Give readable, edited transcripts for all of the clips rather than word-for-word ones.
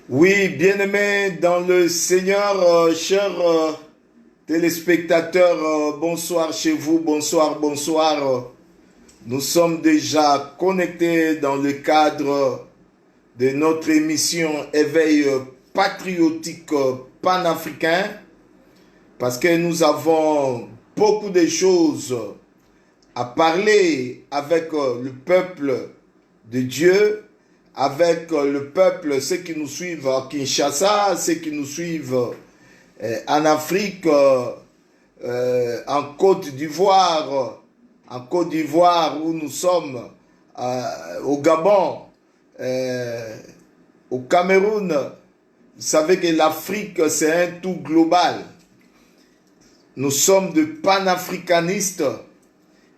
Oui, bien-aimés dans le Seigneur, chers téléspectateurs, bonsoir chez vous, bonsoir, bonsoir. Nous sommes déjà connectés dans le cadre de notre émission Éveil patriotique panafricain parce que nous avons beaucoup de choses à parler avec le peuple de Dieu, avec le peuple, ceux qui nous suivent à Kinshasa, ceux qui nous suivent en Afrique, en Côte d'Ivoire où nous sommes, au Gabon, au Cameroun. Vous savez que l'Afrique, c'est un tout global. Nous sommes de panafricanistes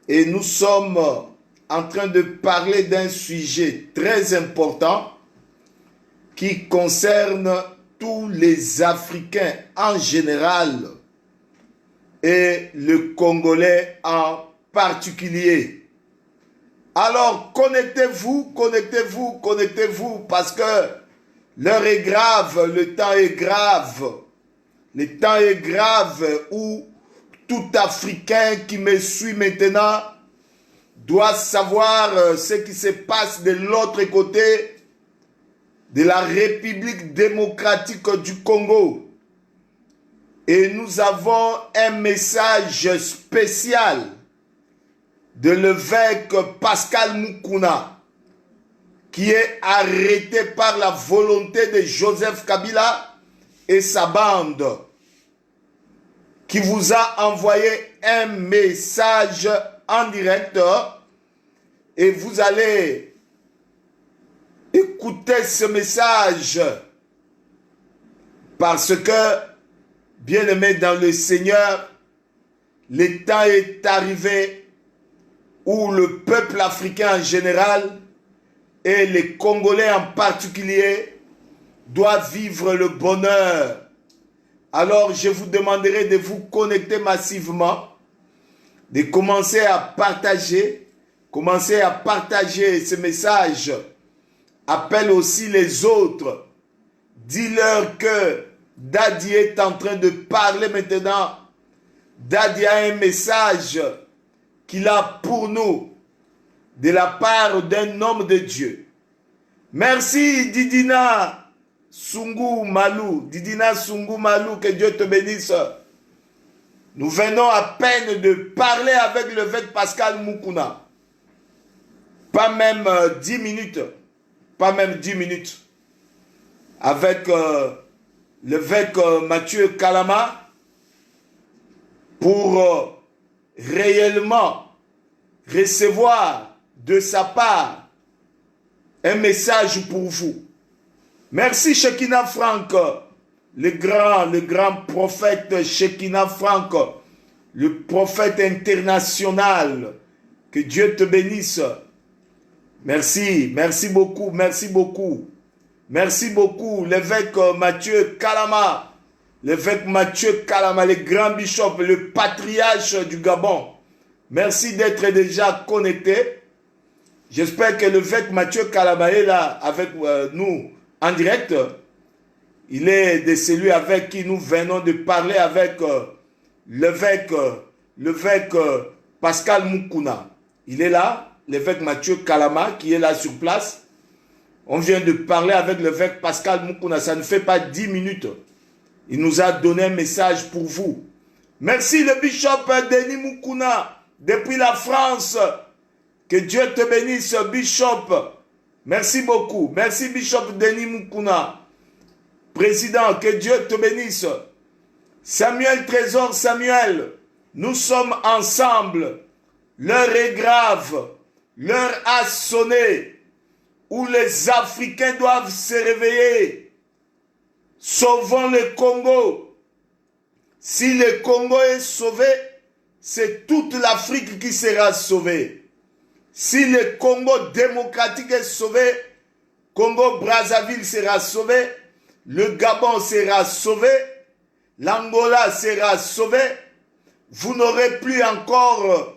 et nous sommes en train de parler d'un sujet très important qui concerne tous les Africains en général et le Congolais en particulier. Alors connectez-vous, connectez-vous, connectez-vous parce que l'heure est grave, le temps est grave. Le temps est grave où tout Africain qui me suit maintenant doit savoir ce qui se passe de l'autre côté de la République démocratique du Congo. Et nous avons un message spécial de l'évêque Pascal Mukuna, qui est arrêté par la volonté de Joseph Kabila et sa bande, qui vous a envoyé un message en direct et vous allez écouter ce message parce que, bien-aimés dans le Seigneur, le temps est arrivé où le peuple africain en général et les Congolais en particulier doivent vivre le bonheur. Alors je vous demanderai de vous connecter massivement, de commencer à partager ce message. Appelle aussi les autres. Dis-leur que Dadi est en train de parler maintenant. Dadi a un message qu'il a pour nous de la part d'un homme de Dieu. Merci Didina Sungu Malou. Didina Sungu Malou, que Dieu te bénisse. Nous venons à peine de parler avec l'évêque Pascal Mukuna. Pas même 10 minutes. Pas même 10 minutes. Avec l'évêque Mathieu Kalama pour réellement recevoir de sa part un message pour vous. Merci Shekina Franck, le grand prophète Shekina Franck, le prophète international. Que Dieu te bénisse. Merci, merci beaucoup, merci beaucoup. Merci beaucoup, l'évêque Mathieu Kalama, le grand bishop, le patriarche du Gabon. Merci d'être déjà connecté. J'espère que l'évêque Mathieu Kalama est là avec nous en direct. Il est de celui avec qui nous venons de parler avec l'évêque Pascal Mukuna. Il est là, l'évêque Mathieu Kalama qui est là sur place. On vient de parler avec l'évêque Pascal Mukuna, ça ne fait pas 10 minutes. Il nous a donné un message pour vous. Merci le bishop Denis Mukuna, depuis la France. Que Dieu te bénisse, bishop. Merci beaucoup. Merci bishop Denis Mukuna. Président, que Dieu te bénisse. Samuel Trésor Samuel, nous sommes ensemble. L'heure est grave. L'heure a sonné. Où les Africains doivent se réveiller. Sauvons le Congo. Si le Congo est sauvé, c'est toute l'Afrique qui sera sauvée. Si le Congo démocratique est sauvé, Congo-Brazzaville sera sauvé, le Gabon sera sauvé, l'Angola sera sauvé. Vous n'aurez plus encore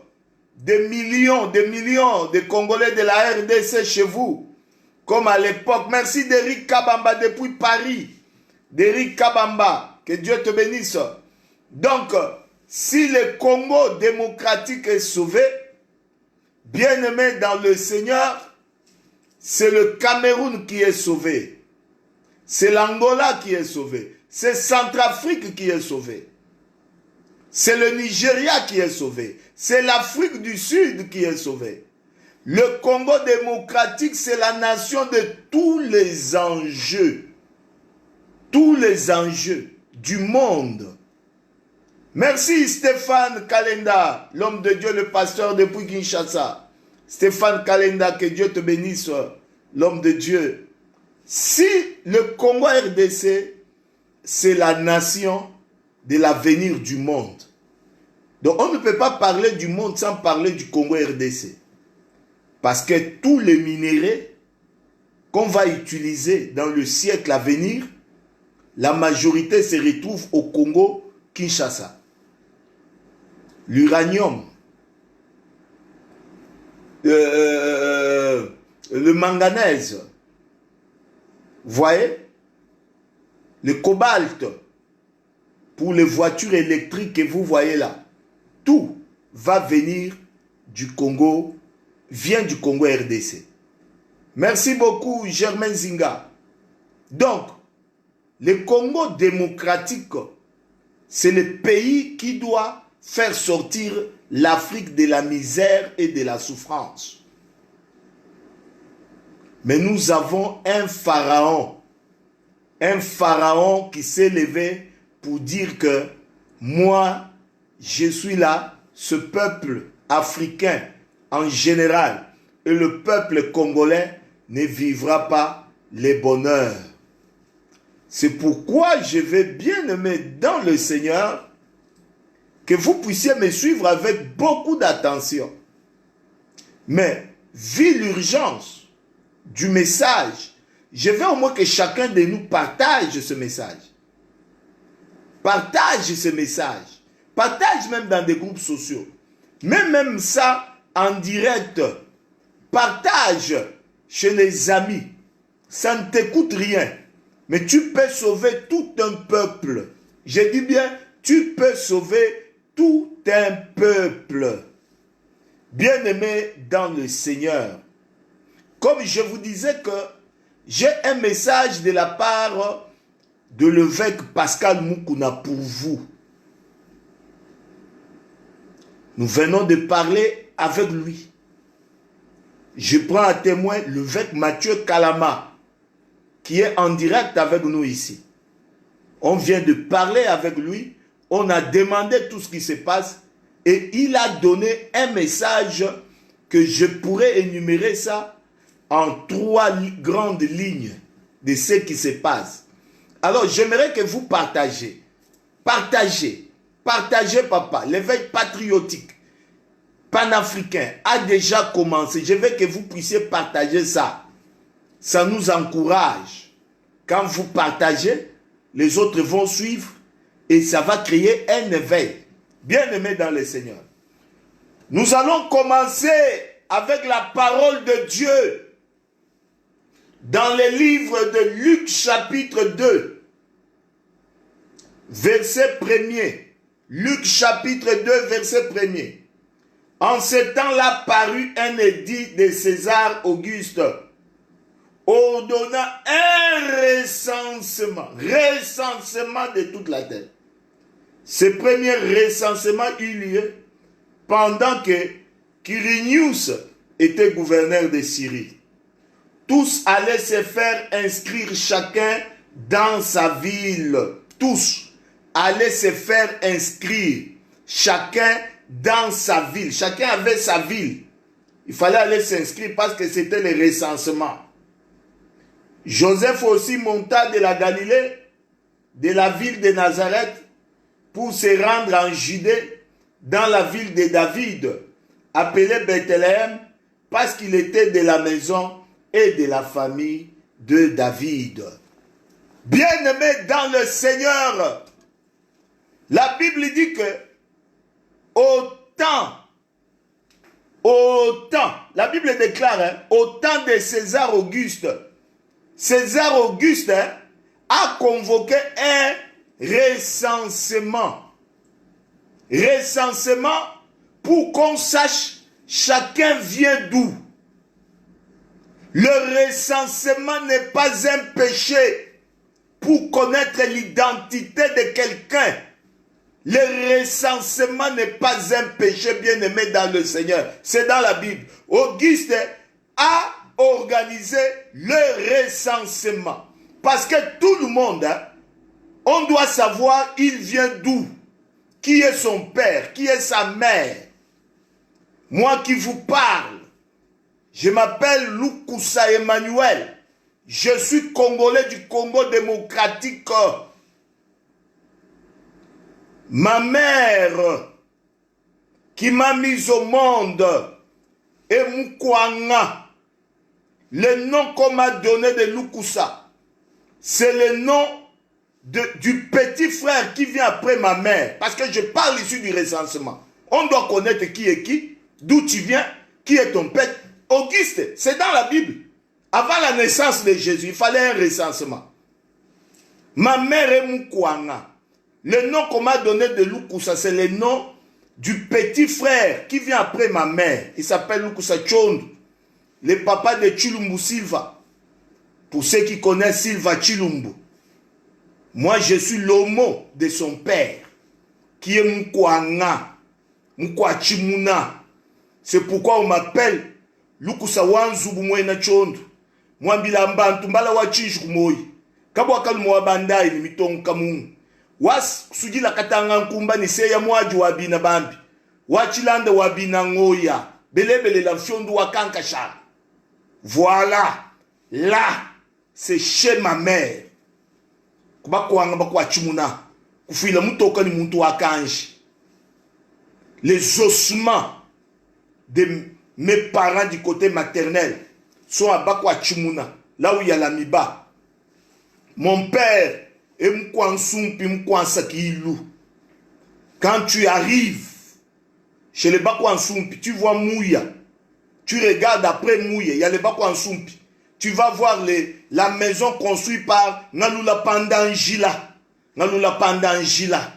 des millions de Congolais de la RDC chez vous. comme à l'époque. Merci d'Eric Kabamba depuis Paris. D'Eric Kabamba, que Dieu te bénisse. Donc, si le Congo démocratique est sauvé, bien-aimé dans le Seigneur, c'est le Cameroun qui est sauvé. C'est l'Angola qui est sauvé. C'est Centrafrique qui est sauvé. C'est le Nigeria qui est sauvé. C'est l'Afrique du Sud qui est sauvée. Le Congo démocratique, c'est la nation de tous les enjeux. Tous les enjeux du monde. Merci Stéphane Kalenda, l'homme de Dieu, le pasteur depuis Kinshasa. Stéphane Kalenda, que Dieu te bénisse, l'homme de Dieu. Si le Congo RDC, c'est la nation de l'avenir du monde. Donc on ne peut pas parler du monde sans parler du Congo RDC. Parce que tous les minéraux qu'on va utiliser dans le siècle à venir, la majorité se retrouve au Congo Kinshasa. L'uranium, le manganèse, vous voyez, le cobalt pour les voitures électriques que vous voyez là, tout va venir du Congo, vient du Congo RDC. Merci beaucoup Germain Zinga. Donc, le Congo démocratique, c'est le pays qui doit faire sortir l'Afrique de la misère et de la souffrance. Mais nous avons un pharaon qui s'est levé pour dire que moi, je suis là, ce peuple africain en général et le peuple congolais ne vivra pas les bonheurs. C'est pourquoi je vais bien aimer dans le Seigneur que vous puissiez me suivre avec beaucoup d'attention. Mais, vu l'urgence du message, je veux au moins que chacun de nous partage ce message. Partage ce message. Partage même dans des groupes sociaux. Mais même ça, en direct, partage chez les amis. Ça ne t'écoute rien. Mais tu peux sauver tout un peuple. Je dis bien, tu peux sauver tout un peuple. Bien-aimé dans le Seigneur. Comme je vous disais que j'ai un message de la part de l'évêque Pascal Mukuna pour vous. Nous venons de parler avec lui. Je prends à témoin l'évêque Mathieu Kalama, qui est en direct avec nous ici. On vient de parler avec lui, on a demandé tout ce qui se passe et il a donné un message que je pourrais énumérer ça en 3 grandes lignes de ce qui se passe. Alors j'aimerais que vous partagez. Partagez, papa. L'éveil patriotique panafricain a déjà commencé. Je veux que vous puissiez partager ça. Ça nous encourage. Quand vous partagez, les autres vont suivre et ça va créer un éveil. Bien-aimé dans le Seigneur. Nous allons commencer avec la parole de Dieu dans le livre de Luc chapitre 2, verset 1er. Luc chapitre 2, verset 1er. En ce temps-là parut un édit de César Auguste, ordonnant un recensement de toute la terre. Ce premier recensement eut lieu pendant que Quirinius était gouverneur de Syrie. Tous allaient se faire inscrire chacun dans sa ville. Tous allaient se faire inscrire chacun dans sa ville. Chacun avait sa ville. Il fallait aller s'inscrire parce que c'était le recensement. Joseph aussi monta de la Galilée, de la ville de Nazareth, pour se rendre en Judée, dans la ville de David, appelée Bethléem, parce qu'il était de la maison et de la famille de David. Bien-aimés dans le Seigneur, la Bible dit que au temps au temps, la Bible déclare, hein, au temps de César Auguste, César Auguste a convoqué un recensement. Recensement pour qu'on sache chacun vient d'où. Le recensement n'est pas un péché pour connaître l'identité de quelqu'un. Le recensement n'est pas un péché, bien-aimé dans le Seigneur. C'est dans la Bible. Auguste a organisé le recensement. Parce que tout le monde, hein, on doit savoir il vient d'où. Qui est son père, qui est sa mère. Moi qui vous parle, je m'appelle Lukusa Emmanuel. Je suis Congolais du Congo démocratique. Ma mère qui m'a mis au monde est Mukwanga. Le nom qu'on m'a donné de Lukusa, c'est le nom du petit frère qui vient après ma mère. Parce que je parle ici du recensement. On doit connaître qui est qui, d'où tu viens, qui est ton père. Auguste, c'est dans la Bible. Avant la naissance de Jésus, il fallait un recensement. Ma mère est Mukwanga. Le nom qu'on m'a donné de Lukusa, c'est le nom du petit frère qui vient après ma mère. Il s'appelle Lukusa Tshondu, le papa de Chilumbu Silva. Pour ceux qui connaissent Silva Chilumbu. Moi, je suis l'homo de son père, qui est Mukwanga, Mukwachimuna. C'est pourquoi on m'appelle Lukusa Wanzubu Mwena Tshondu. Mwambila mbantu mbala wachinju kumoi. Kabwa kalumu wabandai ni mitongu kamungu. Was sujila katanga nkumba ni seya mwaju wabina bambi. Wachilanda wabina ngoya. Belebele la fiondu wakanka shara. Voilà. Là, c'est chez ma mère. Kubakwanga bakwa chimuna. Kufuila mutoka ni muntu wakanji. Les ossements de mes parents du côté maternel sont à Bakwa Chimuna, là où il y a la Miba. Mon père est Mkwansumpi Mkwansakilu. Quand tu arrives chez les Bakwansumpi, tu vois Mouya. Tu regardes après Mouya, il y a les Bakwansumpi. Tu vas voir la maison construite par Nalula Pandangila. Nalula Pandangila.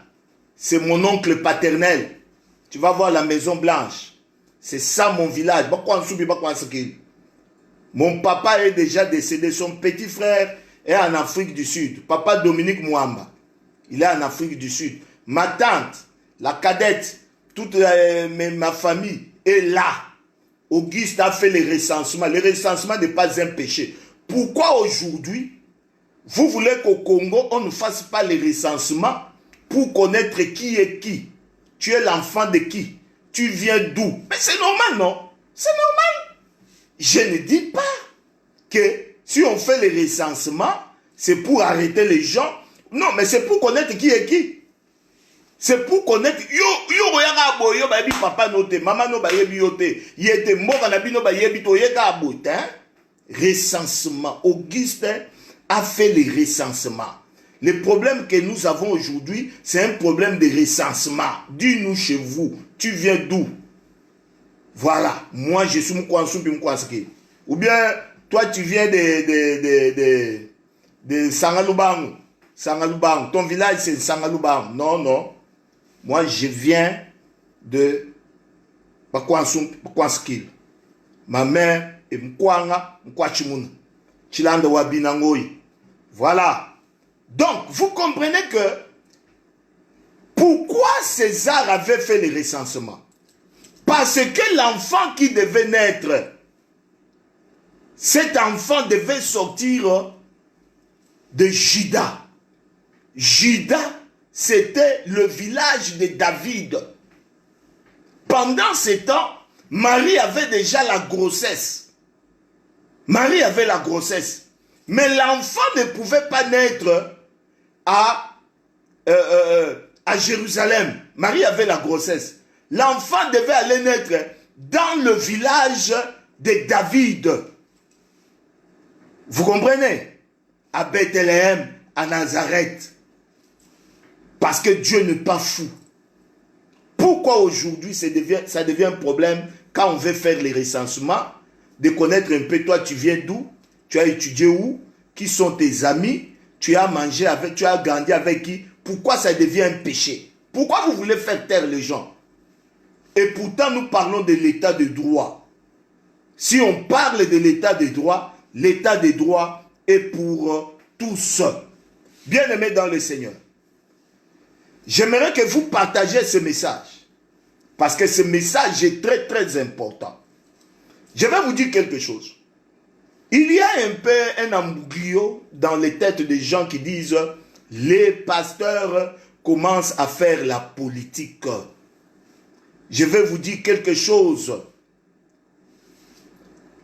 C'est mon oncle paternel. Tu vas voir la maison blanche. C'est ça mon village. Mon papa est déjà décédé. Son petit frère est en Afrique du Sud. Papa Dominique Mwamba. Il est en Afrique du Sud. Ma tante, la cadette, toute ma famille est là. Auguste a fait le recensement. Le recensement n'est pas un péché. Pourquoi aujourd'hui, vous voulez qu'au Congo, on ne fasse pas le recensement pour connaître qui est qui? Tu es l'enfant de qui? Tu viens d'où? Mais c'est normal, non? C'est normal. Je ne dis pas que si on fait le recensement, c'est pour arrêter les gens. Non, mais c'est pour connaître qui est qui. C'est pour connaître. Papa note, maman no bayebi yote. Yete mboka na bino bayebi to yeka abote. Recensement. Augustin a fait le recensement. Le problème que nous avons aujourd'hui, c'est un problème de recensement. Dis-nous chez vous, tu viens d'où? Voilà, moi je suis Mkwansu puis Mkwanski. Ou bien, toi tu viens de Sangalubangu. Sangalubangu. Ton village c'est Sangalubangu. Non, non. Moi je viens de Mkwanski. Ma mère est Mkwanga, Mkwachimuna. Chilanda Wabinangoi. Voilà. Donc, vous comprenez que pourquoi César avait fait le recensement? Parce que l'enfant qui devait naître, cet enfant devait sortir de Juda. Juda, c'était le village de David. Pendant ce temps, Marie avait déjà la grossesse. Marie avait la grossesse. Mais l'enfant ne pouvait pas naître à Jérusalem. Marie avait la grossesse. L'enfant devait aller naître dans le village de David. Vous comprenez? À Bethléem, à Nazareth. Parce que Dieu n'est pas fou. Pourquoi aujourd'hui ça devient un problème quand on veut faire les recensements, de connaître un peu, toi tu viens d'où, tu as étudié où, qui sont tes amis, tu as mangé avec, tu as grandi avec qui, pourquoi ça devient un péché? Pourquoi vous voulez faire taire les gens? Et pourtant nous parlons de l'état de droit. Si on parle de l'état de droit est pour tous. Bien-aimés dans le Seigneur, j'aimerais que vous partagiez ce message. Parce que ce message est très très important. Je vais vous dire quelque chose. Il y a un peu un embrouillon dans les têtes des gens qui disent les pasteurs commencent à faire la politique. Je vais vous dire quelque chose.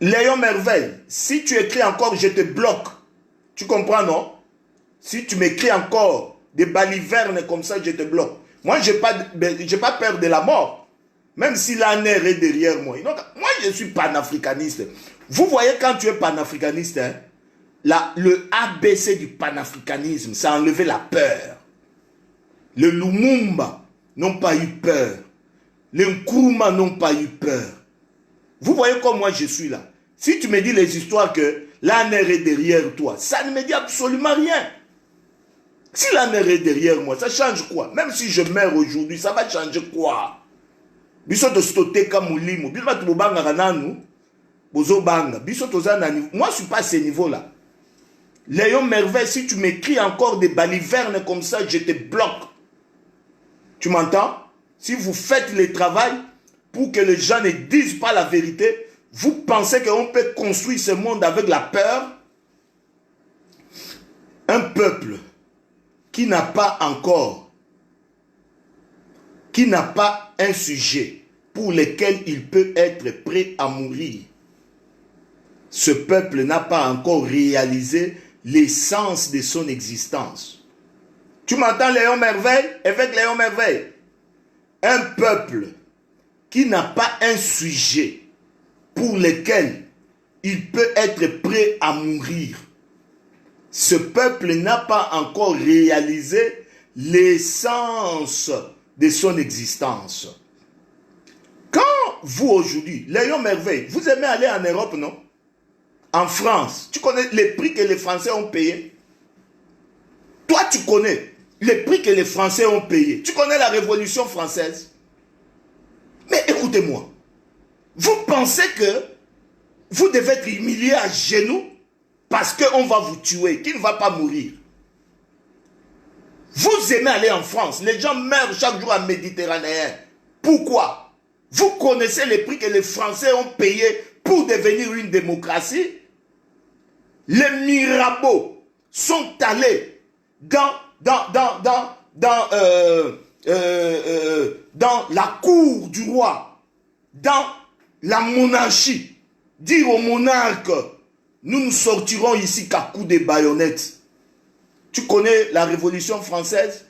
Léon Merveille, si tu écris encore, je te bloque. Tu comprends, non? Si tu m'écris encore des balivernes comme ça, je te bloque. Moi, je n'ai pas peur de la mort. Même si la nerf est derrière moi. Donc, moi, je suis panafricaniste. Vous voyez, quand tu es panafricaniste, hein, le ABC du panafricanisme, c'est enlever la peur. Le Lumumba n'ont pas eu peur. Les Nkrumah n'ont pas eu peur. Vous voyez comme moi je suis là. Si tu me dis les histoires que la nerf est derrière toi, ça ne me dit absolument rien. Si la nerf est derrière moi, ça change quoi? Même si je meurs aujourd'hui, ça va changer quoi? Moi, je ne suis pas à ce niveau-là. Léon Merveille, si tu m'écris encore des balivernes comme ça, je te bloque. Tu m'entends? Si vous faites le travail pour que les gens ne disent pas la vérité, vous pensez qu'on peut construire ce monde avec la peur? Un peuple qui n'a pas encore, qui n'a pas un sujet pour lequel il peut être prêt à mourir, ce peuple n'a pas encore réalisé l'essence de son existence. Tu m'entends, Léon Merveille? Avec Léon Merveille, un peuple qui n'a pas un sujet pour lequel il peut être prêt à mourir, ce peuple n'a pas encore réalisé l'essence de son existence. Quand vous aujourd'hui, Léon Merveille, vous aimez aller en Europe, non? En France, tu connais les prix que les Français ont payés? Toi, tu connais les prix que les Français ont payés. Tu connais la Révolution française? Mais écoutez-moi, vous pensez que vous devez être humilié à genoux parce qu'on va vous tuer, qu'il ne va pas mourir? Vous aimez aller en France, les gens meurent chaque jour en Méditerranée. Pourquoi? Vous connaissez les prix que les Français ont payés pour devenir une démocratie? Les Mirabeau sont allés dans la cour du roi, dans la monarchie, dire au monarque, nous nous sortirons ici qu'à coups de baïonnettes. Tu connais la Révolution française?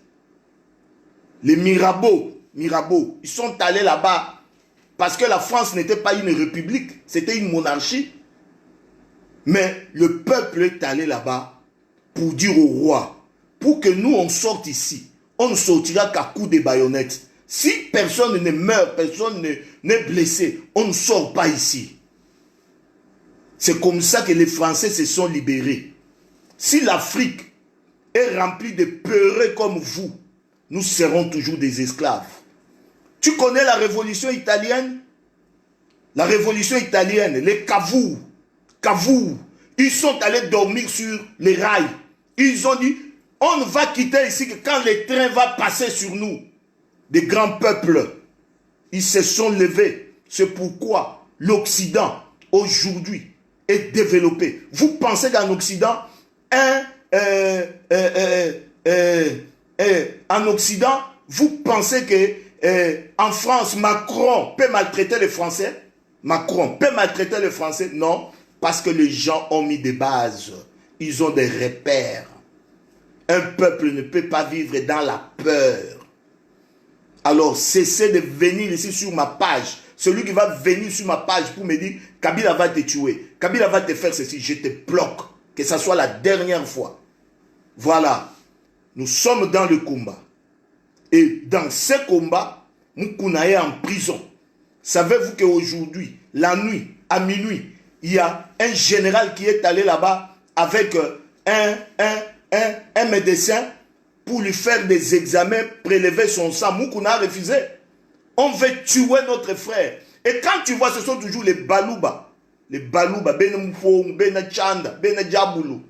Les Mirabeau, ils sont allés là-bas parce que la France n'était pas une république, c'était une monarchie. Mais le peuple est allé là-bas pour dire au roi, pour que nous on sorte ici, on ne sortira qu'à coups de baïonnettes. Si personne ne meurt, personne n'est blessé, on ne sort pas ici. C'est comme ça que les Français se sont libérés. Si l'Afrique est remplie de peureux comme vous, nous serons toujours des esclaves. Tu connais la révolution italienne? La révolution italienne, les Cavour, ils sont allés dormir sur les rails. Ils ont dit, on ne va quitter ici que quand le train va passer sur nous. Des grands peuples, ils se sont levés. C'est pourquoi l'Occident, aujourd'hui, est développé. Vous pensez qu'en Occident, en Occident, vous pensez que en France, Macron peut maltraiter les Français? Macron peut maltraiter les Français? Non. Parce que les gens ont mis des bases. Ils ont des repères. Un peuple ne peut pas vivre dans la peur. Alors, cessez de venir ici sur ma page. Celui qui va venir sur ma page pour me dire, Kabila va te tuer, Kabila va te faire ceci, je te bloque. Que ça soit la dernière fois. Voilà. Nous sommes dans le combat. Et dans ce combat, Moukouna est en prison. Savez-vous qu'aujourd'hui, la nuit, à minuit, il y a un général qui est allé là-bas avec un médecin pour lui faire des examens, prélever son sang. Moukouna a refusé. On veut tuer notre frère. Et quand tu vois, ce sont toujours les Balouba. Les Balouba, Ben Mfong, Ben Chanda, Ben Djaboulou.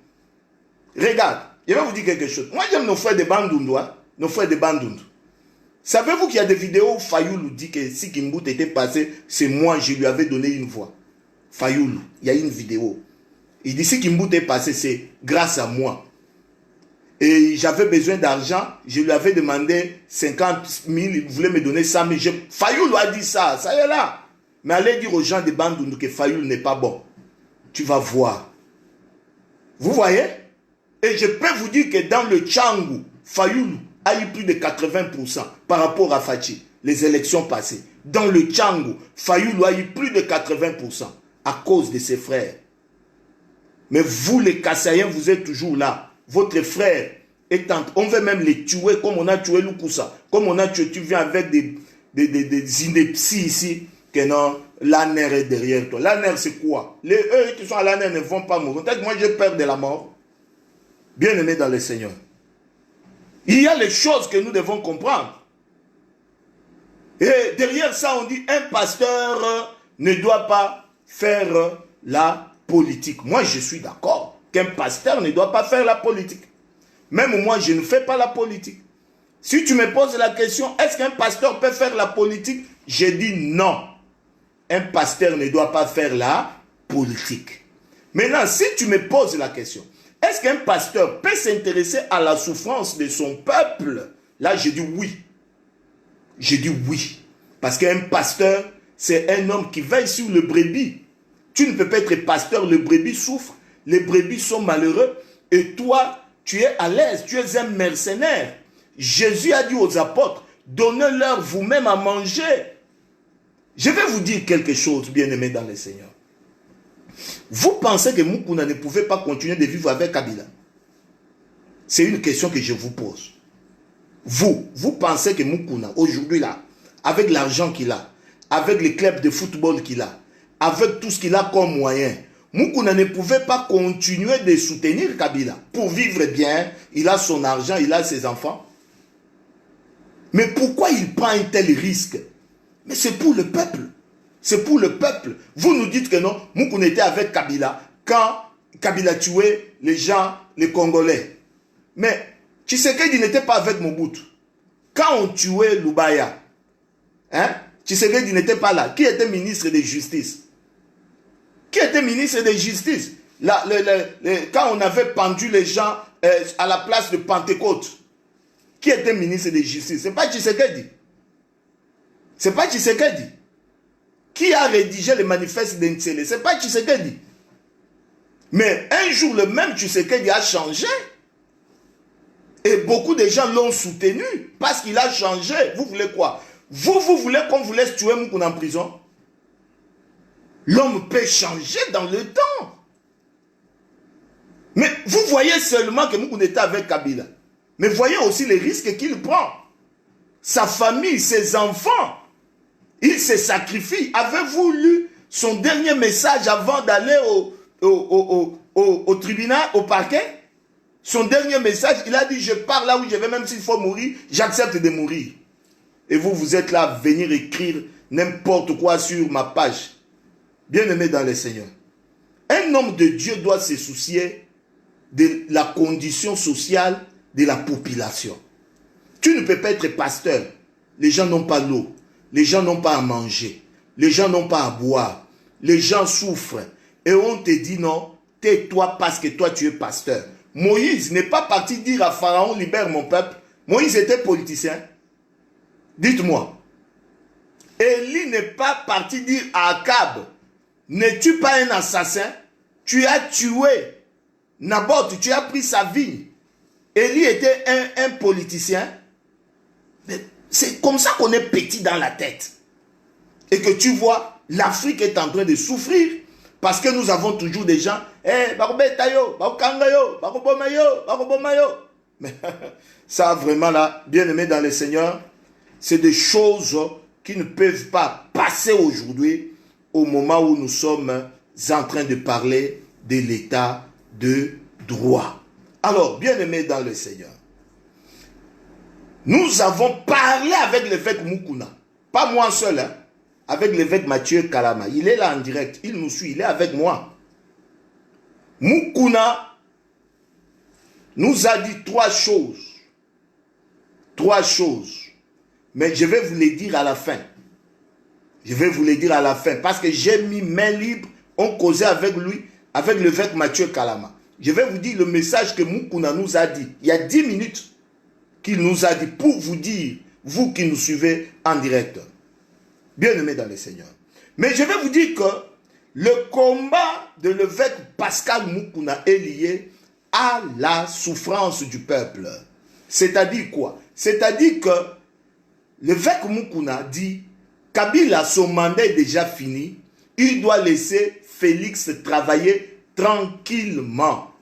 Regarde, je vais vous dire quelque chose. Moi, j'aime nos frères de Bandundu. Hein? Nos frères de Bandundu. Savez-vous qu'il y a des vidéos où Fayoulou dit que si Kimbout était passé, c'est moi, je lui avais donné une voix. Fayoulou, il y a une vidéo. Il dit si Kimbout est passé, c'est grâce à moi. Et j'avais besoin d'argent, je lui avais demandé 50 000, il voulait me donner 100 000. Fayoulou a dit ça, ça y est là. Mais allez dire aux gens de Bandundu que Fayoulou n'est pas bon. Tu vas voir. Vous voyez? Et je peux vous dire que dans le Tchangou, Fayoulou a eu plus de 80% par rapport à Fachi, les élections passées. Dans le Tchangou, Fayoulou a eu plus de 80% à cause de ses frères. Mais vous, les Kassaïens, vous êtes toujours là. Votre frère est on veut même les tuer comme on a tué Lukusa. Comme on a tué, tu viens avec des inepties ici, que non, l'ANER est derrière toi. L'ANER, c'est quoi? Eux qui sont à l'ANER ne vont pas mourir. Peut-être que moi, j'ai peur de la mort. Bien-aimés dans le Seigneur. Il y a les choses que nous devons comprendre. Et derrière ça, on dit, un pasteur ne doit pas faire la politique. Moi, je suis d'accord qu'un pasteur ne doit pas faire la politique. Même moi, je ne fais pas la politique. Si tu me poses la question, est-ce qu'un pasteur peut faire la politique? Je dis non. Un pasteur ne doit pas faire la politique. Maintenant, si tu me poses la question, est-ce qu'un pasteur peut s'intéresser à la souffrance de son peuple? Là, je dis oui. Je dis oui. Parce qu'un pasteur, c'est un homme qui veille sur le brebis. Tu ne peux pas être pasteur, le brebis souffre, les brebis sont malheureux, et toi, tu es à l'aise, tu es un mercenaire. Jésus a dit aux apôtres, donnez-leur vous-même à manger. Je vais vous dire quelque chose, bien-aimés dans le Seigneur. Vous pensez que Moukouna ne pouvait pas continuer de vivre avec Kabila? C'est une question que je vous pose. Vous pensez que Moukouna, aujourd'hui là, avec l'argent qu'il a, avec les clubs de football qu'il a, avec tout ce qu'il a comme moyen, Moukouna ne pouvait pas continuer de soutenir Kabila. Pour vivre bien, il a son argent, il a ses enfants. Mais pourquoi il prend un tel risque? Mais c'est pour le peuple. C'est pour le peuple. Vous nous dites que non, Moukouna était avec Kabila quand Kabila tuait les gens, les Congolais. Mais Tshisekedi n'était pas avec Mobutu. Quand on tuait Lubaya, hein, Tshisekedi n'était pas là. Qui était ministre de Justice? Qui était ministre de Justice? Quand on avait pendu les gens à la place de Pentecôte, qui était ministre de Justice? Ce n'est pas Tshisekedi. Ce n'est pas Tshisekedi. Qui a rédigé le manifeste d'Ntsele? Ce n'est pas Tshisekedi. Mais un jour, le même Tshisekedi a changé. Et beaucoup de gens l'ont soutenu parce qu'il a changé. Vous voulez quoi? Vous voulez qu'on vous laisse tuer Moukouna en prison? L'homme peut changer dans le temps. Mais vous voyez seulement que Moukouna était avec Kabila. Mais voyez aussi les risques qu'il prend. Sa famille, ses enfants. Il se sacrifie. Avez-vous lu son dernier message avant d'aller au tribunal, au parquet? Son dernier message, il a dit, je pars là où je vais, même s'il faut mourir, j'accepte de mourir. Et vous êtes là à venir écrire n'importe quoi sur ma page. Bien-aimé dans le Seigneur. Un homme de Dieu doit se soucier de la condition sociale de la population. Tu ne peux pas être pasteur. Les gens n'ont pas l'eau. Les gens n'ont pas à manger. Les gens n'ont pas à boire. Les gens souffrent. Et on te dit non, tais-toi parce que toi tu es pasteur. Moïse n'est pas parti dire à Pharaon, libère mon peuple. Moïse était politicien. Dites-moi. Élie n'est pas parti dire à Akab, n'es-tu pas un assassin? Tu as tué Naboth, tu as pris sa vie. Élie était un politicien. C'est comme ça qu'on est petit dans la tête. Et que tu vois, l'Afrique est en train de souffrir. Parce que nous avons toujours des gens, mais ça vraiment là, bien aimé dans le Seigneur, c'est des choses qui ne peuvent pas passer aujourd'hui au moment où nous sommes en train de parler de l'état de droit. Alors, bien-aimés dans le Seigneur, nous avons parlé avec l'évêque Mukuna, pas moi seul, hein, avec l'évêque Mathieu Kalama. Il est là en direct, il nous suit, il est avec moi. Mukuna nous a dit trois choses. Trois choses. Mais je vais vous les dire à la fin. Je vais vous les dire à la fin. Parce que j'ai mis main libre. On causait avec lui, avec l'évêque Mathieu Kalama. Je vais vous dire le message que Mukuna nous a dit. Il y a 10 minutes qu'il nous a dit pour vous dire, vous qui nous suivez en direct. Bien-aimés dans le Seigneur. Mais je vais vous dire que le combat de l'évêque Pascal Mukuna est lié à la souffrance du peuple. C'est-à-dire quoi? C'est-à-dire que l'évêque Mukuna dit, Kabila, son mandat est déjà fini, il doit laisser Félix travailler tranquillement.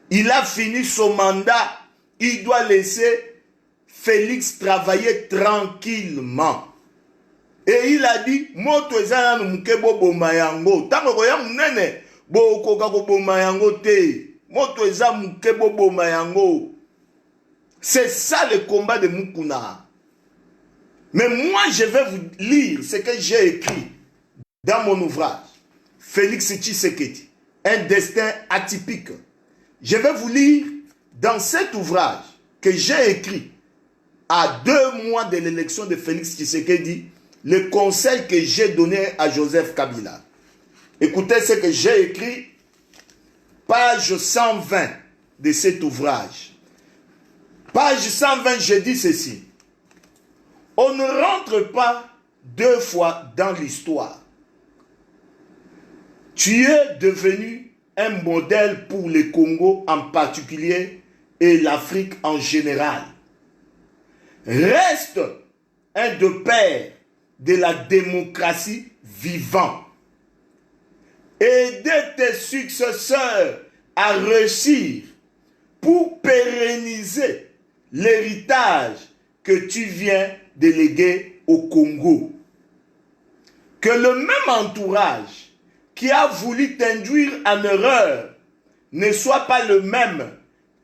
Il a fini son mandat, il doit laisser Félix travailler tranquillement. Et il a dit, moto ezana muke bobo mayango, tango koya munene, bo koka bobo mayango te, moto ezana muke bobo mayango. C'est ça le combat de Mukuna. Mais moi, je vais vous lire ce que j'ai écrit dans mon ouvrage, Félix Tshisekedi, un destin atypique. Je vais vous lire dans cet ouvrage que j'ai écrit à 2 mois de l'élection de Félix Tshisekedi, le conseil que j'ai donné à Joseph Kabila. Écoutez ce que j'ai écrit, page 120 de cet ouvrage. Page 120, je dis ceci. On ne rentre pas 2 fois dans l'histoire. Tu es devenu un modèle pour le Congo en particulier et l'Afrique en général. Reste un de père de la démocratie vivant. Aidez tes successeurs à réussir pour pérenniser l'héritage que tu viens de léguer au Congo. Que le même entourage qui a voulu t'induire en erreur ne soit pas le même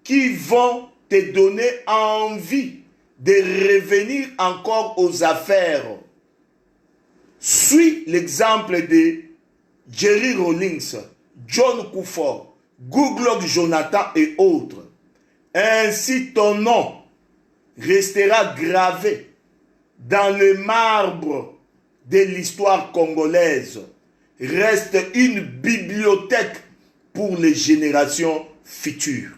qui vont te donner envie de revenir encore aux affaires. Suis l'exemple de Jerry Rawlings, John Kufuor, Goodluck Jonathan et autres. Ainsi ton nom restera gravé dans le marbre de l'histoire congolaise. Reste une bibliothèque pour les générations futures.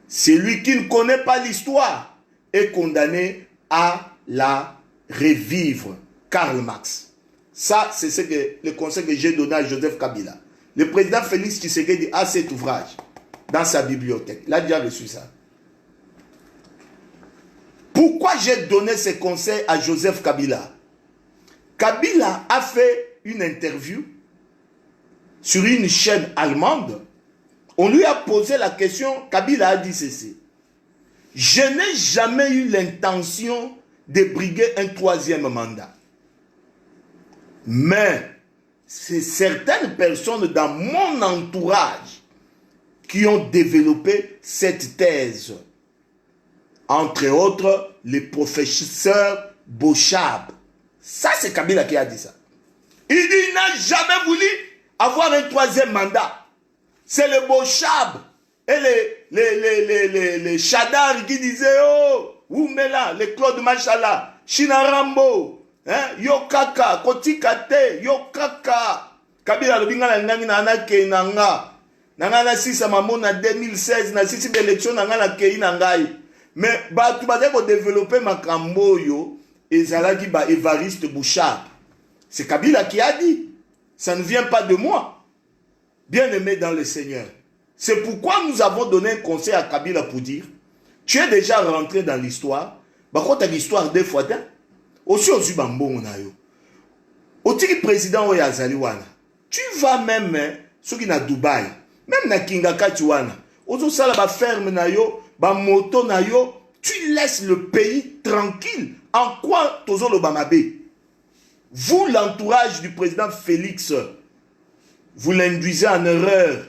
Celui qui ne connaît pas l'histoire est condamné à la revivre. Karl Marx. Ça, c'est ce que le conseil que j'ai donné à Joseph Kabila. Le président Félix Tshisekedi a cet ouvrage dans sa bibliothèque. Il a déjà reçu ça. Pourquoi j'ai donné ce conseil à Joseph Kabila? Kabila a fait une interview sur une chaîne allemande. On lui a posé la question, Kabila a dit ceci. Je n'ai jamais eu l'intention de briguer un 3e mandat. Mais c'est certaines personnes dans mon entourage qui ont développé cette thèse. Entre autres, le professeur Bochab. Ça, c'est Kabila qui a dit ça. Il dit qu'il n'a jamais voulu avoir un 3e mandat. C'est le Bochab et les Chadar qui disaient, oh, Oumela, les Claude Machala, Chinarambo, hein, Yokaka, Kotikate, Yokaka. Kabila Lobinga Nangi Nana Kenanga. Nanga Sisa Mamona 2016, na sisi d'élection Nanga la Kei Nangai. Mais tu vas développer ma camboyo et Zalagi ba Évariste Bouchard. C'est Kabila qui a dit. Ça ne vient pas de moi. Bien-aimé dans le Seigneur. C'est pourquoi nous avons donné un conseil à Kabila pour dire, tu es déjà rentré dans l'histoire. Bah quand tu as l'histoire 2 fois, aussi au Zubambo na yo. Au tiki président o Yazaliwana. Tu vas même ceux qui na Dubaï, même na Kingaka Tuana. Ozo sala ba ferme na yo, ba moto na yo, Tu laisses le pays tranquille. En quoi Tozo Lobamabe? Vous, l'entourage du président Félix, vous l'induisez en erreur.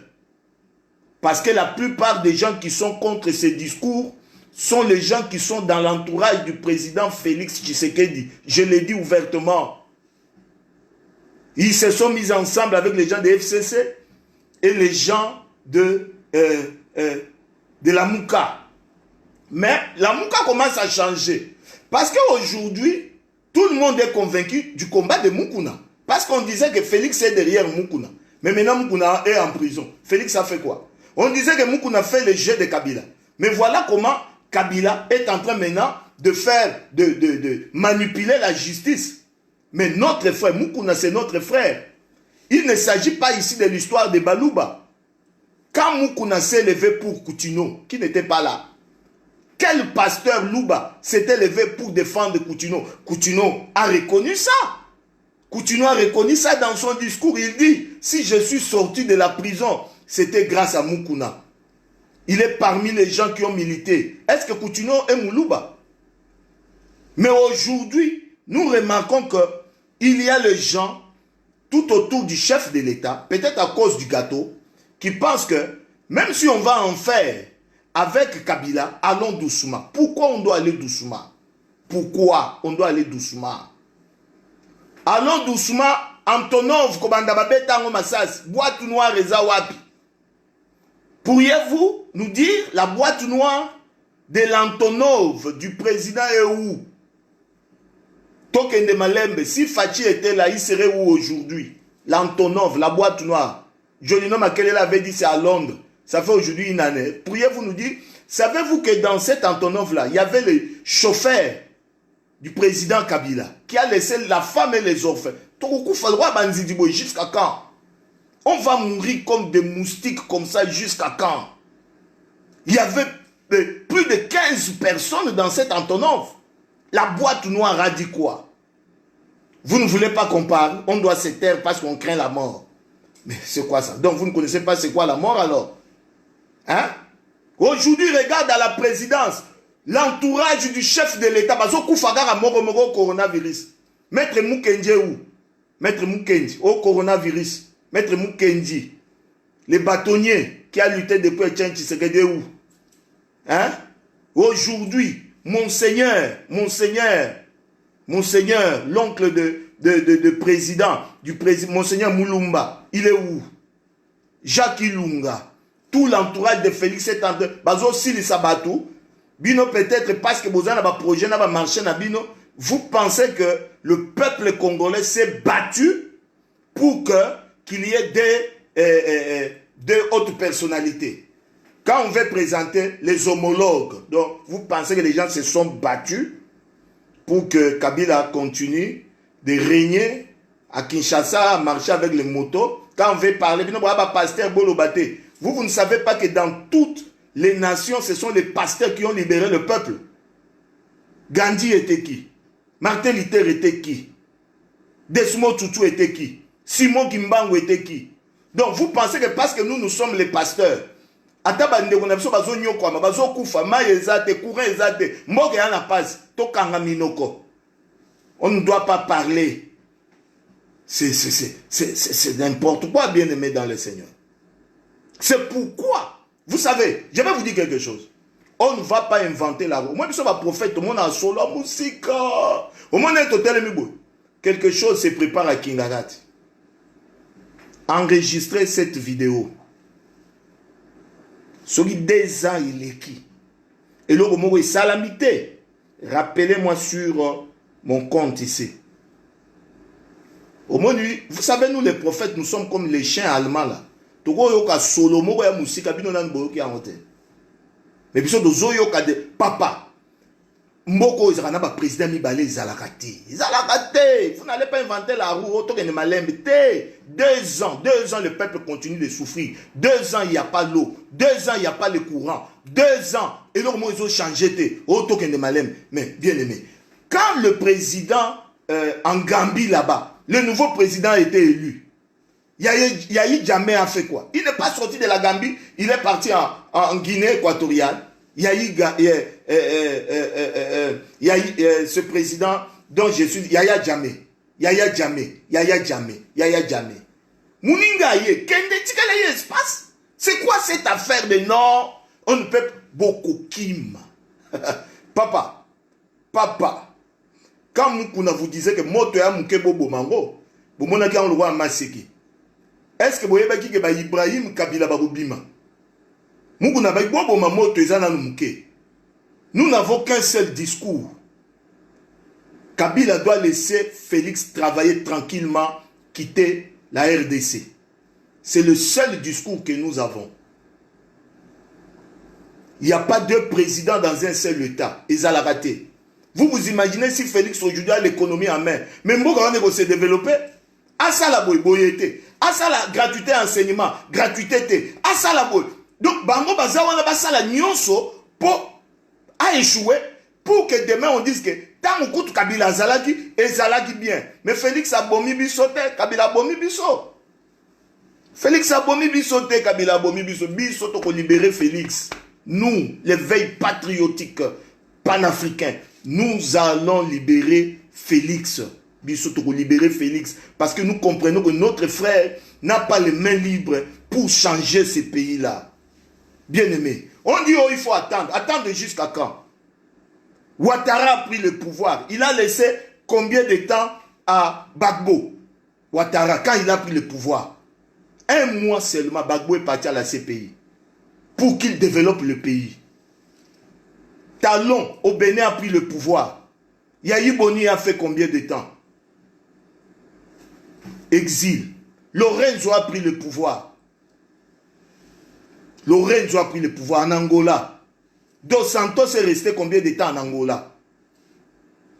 Parce que la plupart des gens qui sont contre ces discours sont les gens qui sont dans l'entourage du président Félix Tshisekedi. Je l'ai dit ouvertement. Ils se sont mis ensemble avec les gens de FCC et les gens de la Mouka. Mais la Mouka commence à changer. Parce qu'aujourd'hui, tout le monde est convaincu du combat de Moukouna. Parce qu'on disait que Félix est derrière Moukouna. Mais maintenant Moukouna est en prison. Félix a fait quoi? On disait que Moukouna fait le jeu de Kabila. Mais voilà comment Kabila est en train maintenant de faire, de manipuler la justice. Mais notre frère, Moukouna, c'est notre frère. Il ne s'agit pas ici de l'histoire de Balouba. Quand Moukouna s'est levé pour Koutino, qui n'était pas là, quel pasteur Louba s'était levé pour défendre Koutino? Koutino a reconnu ça. Koutino a reconnu ça dans son discours. Il dit, si je suis sorti de la prison, c'était grâce à Moukouna. Il est parmi les gens qui ont milité. Est-ce que Koutino est Moulouba? Mais aujourd'hui, nous remarquons qu'il y a les gens tout autour du chef de l'État, peut-être à cause du gâteau, qui pensent que même si on va en faire avec Kabila, allons doucement. Pourquoi on doit aller doucement? Pourquoi on doit aller doucement? Allons doucement. Antonov, Kobandababe, Tango Massas, boîte noire et Zawapi. Pourriez-vous nous dire la boîte noire de l'Antonov, du président est où? Token de Malembe, si Fachi était là, il serait où aujourd'hui? L'Antonov, la boîte noire. Jolino Makele avait dit c'est à Londres. Ça fait aujourd'hui une année. Pourriez-vous nous dire, savez-vous que dans cet Antonov-là, il y avait le chauffeur du président Kabila qui a laissé la femme et les orphelins. Jusqu'à quand? On va mourir comme des moustiques comme ça jusqu'à quand? Il y avait plus de 15 personnes dans cet Antonov. La boîte noire a dit quoi? Vous ne voulez pas qu'on parle? On doit se taire parce qu'on craint la mort. Mais c'est quoi ça? Donc vous ne connaissez pas c'est quoi la mort alors? Hein? Aujourd'hui, regarde à la présidence, l'entourage du chef de l'État, Bazo Koufagara Moro coronavirus. Maître Moukendi où? Maître Moukendi, au coronavirus. Maître Moukendi, les bâtonniers qui a lutté depuis Etienne Tshisekedi où? Hein? Aujourd'hui, Monseigneur, l'oncle de président, Monseigneur Moulumba, il est où? Jacques Ilunga, tout l'entourage de Félix est en train, Bazo Sili Sabatou, Bino peut-être parce que vous avez un projet, un marché, vous pensez que le peuple congolais s'est battu pour qu'il y ait des hautes personnalités. Quand on veut présenter les homologues, donc vous pensez que les gens se sont battus pour que Kabila continue de régner à Kinshasa, à marcher avec les motos. Quand on veut parler, vous ne savez pas que dans toutes les nations, ce sont les pasteurs qui ont libéré le peuple. Gandhi était qui? Martin Luther était qui? Desmond Tutu était qui? Simon Kimbangu était qui? Donc vous pensez que parce que nous sommes les pasteurs, on ne doit pas parler. C'est n'importe quoi, bien aimé dans le Seigneur. C'est pourquoi, vous savez, je vais vous dire quelque chose. On ne va pas inventer la roue. Moi, je suis un prophète, tout le monde a solo, la musique. Au moins, quelque chose se prépare à Kingarat. Enregistrez cette vidéo. Celui des ans, il est qui? Et le mot est salamité. Rappelez-moi sur mon compte ici. Au moins, vous savez, nous les prophètes, nous sommes comme les chiens allemands là. Mais puis papa. Mboko ezana ba président mibale zalakate. Zalakate. Vous n'allez pas inventer la roue auto que ne malembe. 2 ans, le peuple continue de souffrir. 2 ans, il n'y a pas l'eau. 2 ans, il n'y a pas le courant. 2 ans, et donc moi ils ont changé auto que ne malembe. Mais bien aimé, quand le président en Gambie là-bas, le nouveau président a été élu. Yahya Jammeh a fait quoi? Il n'est pas sorti de la Gambie, il est parti en Guinée équatoriale. ce président dont je suis, Yaya Jammeh. Yaya Jammeh. Yaya Jammeh. Yaya Jammeh. Mouninga ye, kende tikala ye espace. C'est quoi cette affaire de non? On ne peut beaucoup kim. Papa, quand Moukouna vous disait que moto ya mouke bobo mango, vous m'en avez le roi Maseki. Est-ce que vous avez dit que Ibrahim Kabila Barubima? Moukouna ba bobo mamoto ezana mouke. Nous n'avons qu'un seul discours. Kabila doit laisser Félix travailler tranquillement, quitter la RDC. C'est le seul discours que nous avons. Il n'y a pas deux présidents dans un seul État. Ils ont raté. Vous vous imaginez si Félix aujourd'hui a l'économie en main. Mais Mboka va se développer. À ça la boyété. À ça la gratuité enseignement. Gratuité. À ça la boy. Donc, Bango Bazawana Basala Nyonso pour a échoué. Pour que demain on dise que tant qu'on coûte Kabila Zalaki et Zalaki bien. Mais Félix a bomi bisote. Kabila a bomi biso. Félix a bomi bisote. Kabila a bomi biso. Bisote pour libérer Félix. Nous, les veilles patriotiques panafricains, nous allons libérer Félix. Bisoto libérer Félix. Parce que nous comprenons que notre frère n'a pas les mains libres pour changer ces pays-là. Bien aimé. On dit, oh, il faut attendre. Attendre jusqu'à quand? Ouattara a pris le pouvoir. Il a laissé combien de temps à Gbagbo? Ouattara, quand il a pris le pouvoir. Un mois seulement, Gbagbo est parti à la CPI. Pour qu'il développe le pays. Talon, au Bénin, a pris le pouvoir. Yahi Boni a fait combien de temps? Exil. Lorenzo a pris le pouvoir. Lorenzo a pris le pouvoir en Angola. Dos Santos est resté combien de temps en Angola?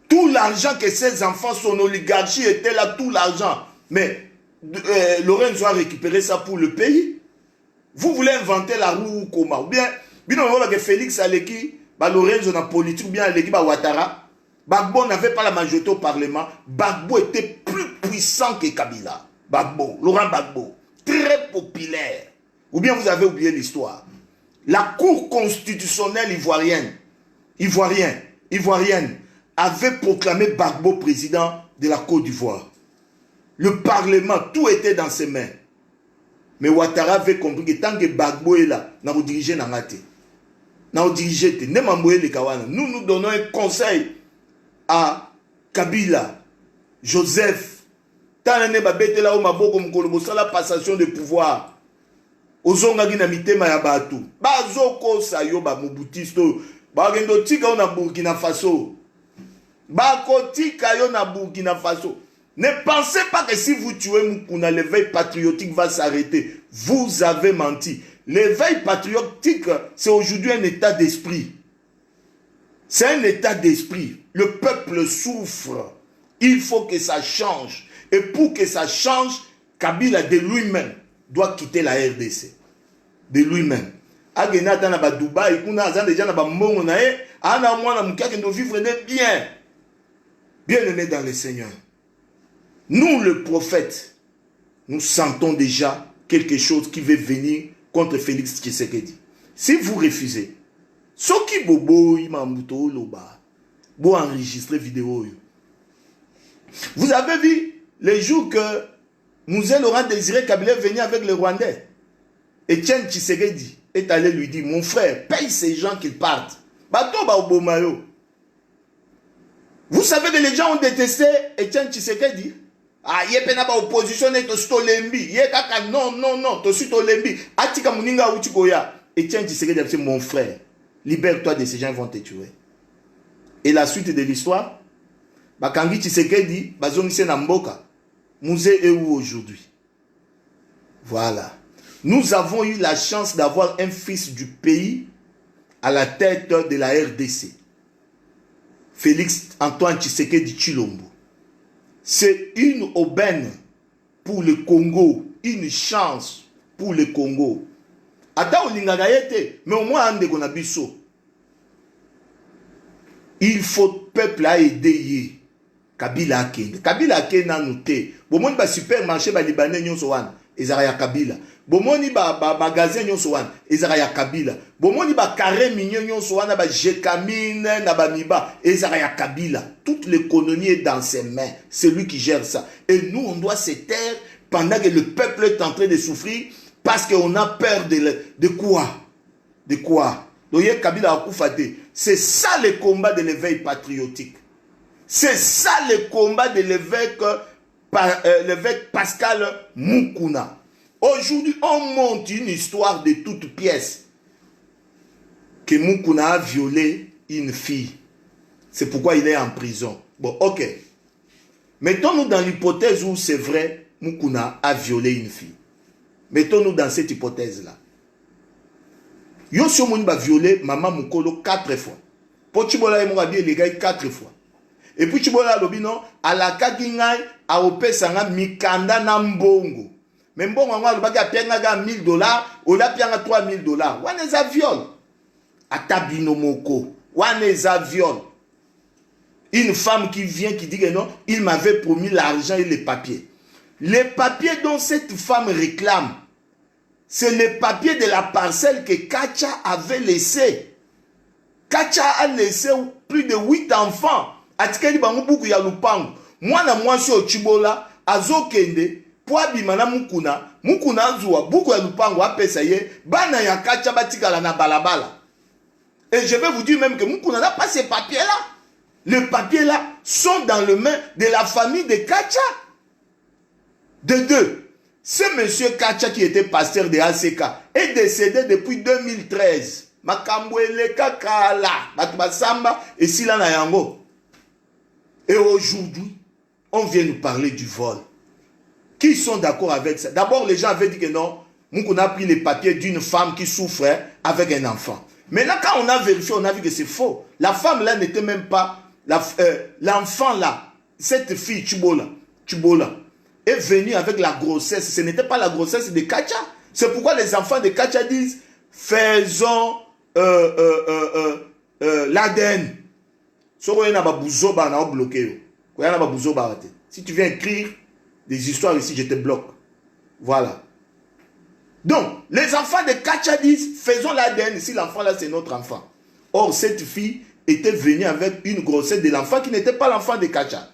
Tout l'argent que ses enfants, son oligarchie était là, tout l'argent. Mais Lorenzo a récupéré ça pour le pays. Vous voulez inventer la roue comment? Ou bien, que Félix Aleki, Lorenzo dans la politique, ou bien Aleki Ouattara, Gbagbo n'avait pas la majorité au Parlement. Gbagbo était plus puissant que Kabila. Gbagbo, Laurent Gbagbo, très populaire. Ou bien vous avez oublié l'histoire. La Cour constitutionnelle ivoirienne avait proclamé Gbagbo président de la Côte d'Ivoire. Le Parlement, tout était dans ses mains. Mais Ouattara avait compris que tant que Gbagbo est là, nous dirigeons dans la tête. Nous nous donnons un conseil à Kabila, Joseph. Tant que Babete là où Maboko Mkolobo, la passation de pouvoir. Ozonga gina mitema ya batu. Bazoko sayo ba mubutisto. Bagendo tika yo na Burkina Faso. Bako tika yo na Burkina Faso. Ne pensez pas que si vous tuez Moukouna, l'éveil patriotique va s'arrêter. Vous avez menti. L'éveil patriotique, c'est aujourd'hui un état d'esprit. C'est un état d'esprit. Le peuple souffre. Il faut que ça change. Et pour que ça change, Kabila de lui-même doit quitter la RDC. De lui-même. Agenata na ba Dubaï, kuna azan déjà na ba mongo na e, ana mwana mukake ndo vivre bien. Bien aimé dans le Seigneur. Nous, le prophète, nous sentons déjà quelque chose qui veut venir contre Félix Tshisekedi. Si vous refusez, Soki Bobo Imamuto Loba, vous enregistrez vidéo. Vous avez vu les jours que Mouzé Laurent Désiré Kabila venait avec le Rwandais. Etienne Tshisekedi est allé lui dire, mon frère, paye ces gens qu'ils partent. Bato ba Obomayo. Vous savez que les gens ont détesté Etienne Tshisekedi. Ah, yepena ba opposition et to stolembi. Yekaka non, to stolembi. Atika muninga utikoya. Etienne Tshisekedi a dit, mon frère, libère-toi de ces gens, ils vont te tuer. Et la suite de l'histoire, Bakangi Tshisekedi, bazongise na mboka. Mouzé est où aujourd'hui? Voilà. Nous avons eu la chance d'avoir un fils du pays à la tête de la RDC. Félix Antoine Tshisekedi Tshilombo. C'est une aubaine pour le Congo, une chance pour le Congo. Ata olingaka yete, mais au moins ande kona biso. Il faut peuple à aider. Kabila akende. Kabila akende na noté. Bon monde ba supermarché ba libanais nyonso wana ezara ya Kabila. bomoni magasin nyonso wana ezaka ya Kabila, bomoni carré mignon nyonso wana Jekamine na Miba ezaka ya Kabila. Toute l'économie est dans ses mains, c'est lui qui gère ça. Et nous on doit se taire pendant que le peuple est en train de souffrir parce qu'on a peur de quoi? De quoi? Donc Kabila a koufate. C'est ça le combat de l'éveil patriotique. C'est ça le combat de l'évêque Pascal Moukouna. Aujourd'hui, on monte une histoire de toute pièce que Moukouna a violé une fille. C'est pourquoi il est en prison. Bon, ok. Mettons-nous dans l'hypothèse où c'est vrai, Moukouna a violé une fille. Mettons-nous dans cette hypothèse-là. Yossio Mouni va violer Maman Moukolo 4 fois. Pour Chibola et Mourabi, les gars, 4 fois. Et puis Chibola Lobino, à la Kakingai, à Ope Sanga, Mikanda Nambongo. Mais bon, on va payer 1000 dollars, on a payé 3000 dollars. On est à viol. À Tabino Moko. On est à viol. Une femme qui vient, qui dit que non, il m'avait promis l'argent et les papiers. Les papiers dont cette femme réclame, c'est les papiers de la parcelle que Kacha avait laissé. Kacha a laissé plus de 8 enfants. Atikeli bangubuku ya lupango. Mwana mwasi o Chibola azokende poa bimana Mukuna azua buku ya lupango apesa ye bana ya Kacha batikala na balabala. Et je vais vous dire même que Mukuna n'a pas ces papiers-là. Les papiers-là sont dans les mains de la famille de Kacha. De deux, ce monsieur Kacha qui était pasteur de ACK est décédé depuis 2013. Makambwele kakala, batubasamba et sila na yango. Et aujourd'hui, on vient nous parler du vol. Qui sont d'accord avec ça? D'abord, les gens avaient dit que non, Moukouna a pris les papiers d'une femme qui souffrait avec un enfant. Maintenant, quand on a vérifié, on a vu que c'est faux. La femme là n'était même pas... L'enfant là, cette fille Chibola, est venue avec la grossesse. Ce n'était pas la grossesse de Kacha. C'est pourquoi les enfants de Kacha disent, faisons l'ADN. Si tu viens écrire des histoires ici, je te bloque. Voilà. Donc, les enfants de Kacha disent, faisons l'ADN si l'enfant là c'est notre enfant. Or, cette fille était venue avec une grossesse de l'enfant qui n'était pas l'enfant de Kacha.